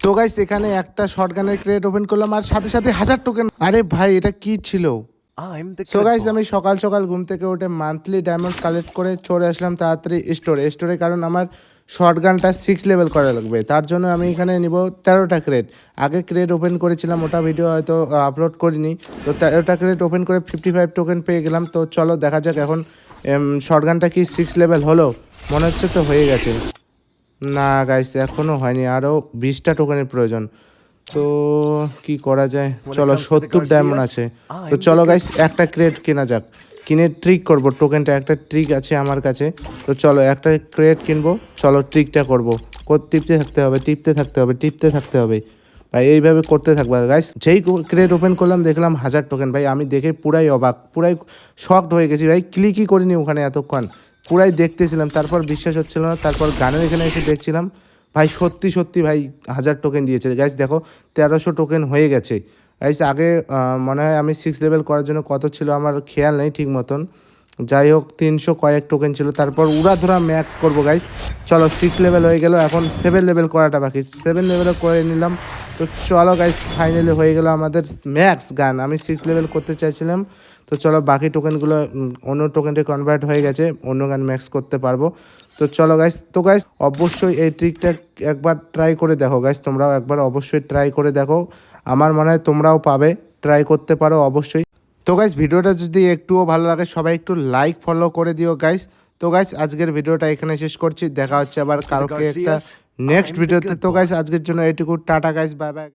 তো গাইস এখানে একটা শটগানের ক্রেট ওপেন করলাম আর সাথে সাথে 1000 টোকেন। আরে ভাই এটা কি ছিল? সো গাইস আমি সকাল সকাল ঘুম থেকে উঠে মান্থলি ডায়মন্ড কালেক্ট করে চলে আসলাম তাড়াতাড়ি স্টোরে কারণ আমার শটগানটা 6 লেভেল করা লাগবে। তার জন্য আমি এখানে নিব 13টা ক্রেট। আগে ক্রেট ওপেন করেছিলাম, ওটা ভিডিও হয়তো আপলোড করিনি। তো 13টা ক্রেট ওপেন করে 55 টোকেন পেয়ে গেলাম। তো চলো দেখা যাক এখন শটগানটা কি 6 লেভেল হলো? মনে হচ্ছে তো হয়ে গেছে। না গাইস এখনও হয়নি, আরও 20টা টোকেনের প্রয়োজন। তো কি করা যায়? চলো 70 ডায়মন্ড আছে। তো চলো গাইস একটা ক্রেট কেনা যাক, কিনে ট্রিক করব। টোকেনটা একটা ট্রিক আছে আমার কাছে। তো চলো একটা ক্রেট কিনবো, চলো ট্রিকটা করবো। টিপতে থাকতে হবে, টিপতে থাকতে হবে ভাই, এইভাবে করতে থাকবে গাইস। যেই ক্রেট ওপেন করলাম দেখলাম 1000 টোকেন। ভাই আমি দেখে পুরাই অবাক, পুরাই শকড হয়ে গেছি ভাই। ক্লিকই করিনি ওখানে এতক্ষণ, পুরাই দেখতেছিলাম, তারপর বিশ্বাস হচ্ছিল না। তারপর গানের এখানে এসে দেখছিলাম ভাই সত্যি সত্যি ভাই 1000 টোকেন দিয়েছে গাইস। দেখো 1300 টোকেন হয়ে গেছে গাইস। আগে মনে হয় আমি 6 লেভেল করার জন্য কত ছিল আমার খেয়াল নেই ঠিক মতন। যাই হোক 300 কয়েক টোকেন ছিল। তারপর উড়াধুরা ম্যাক্স করবো গাইস। চলো 6 লেভেল হয়ে গেল, এখন 7 লেভেল করাটা বাকি। 7 লেভেলে করে নিলাম। তো চলো গাইস ফাইনালি হয়ে গেল আমাদের ম্যাক্স গান। আমি 6 লেভেল করতে চাইছিলাম। তো চলো বাকি টোকেনগুলো অন্য টোকেনটা কনভার্ট হয়ে গেছে, অন্য গান ম্যাক্স করতে পারবো। তো চলো গাইস, তো গাইস অবশ্যই এই ট্রিকটা একবার ট্রাই করে দেখো গাইস। তোমরাও একবার অবশ্যই ট্রাই করে দেখো, আমার মনে হয় তোমরাও পাবে। ট্রাই করতে পারো অবশ্যই। তো গাইস ভিডিওটা যদি একটুও ভালো লাগে সবাই একটু লাইক ফলো করে দিও গাইস। তো গাইস আজকের ভিডিওটা এখানে শেষ করছি, দেখা হচ্ছে আবার কালকে একটা নেক্সট ভিডিওতে। তো গাইস আজকের জন্য এইটুকু, টাটা গাইস, বাই বাই।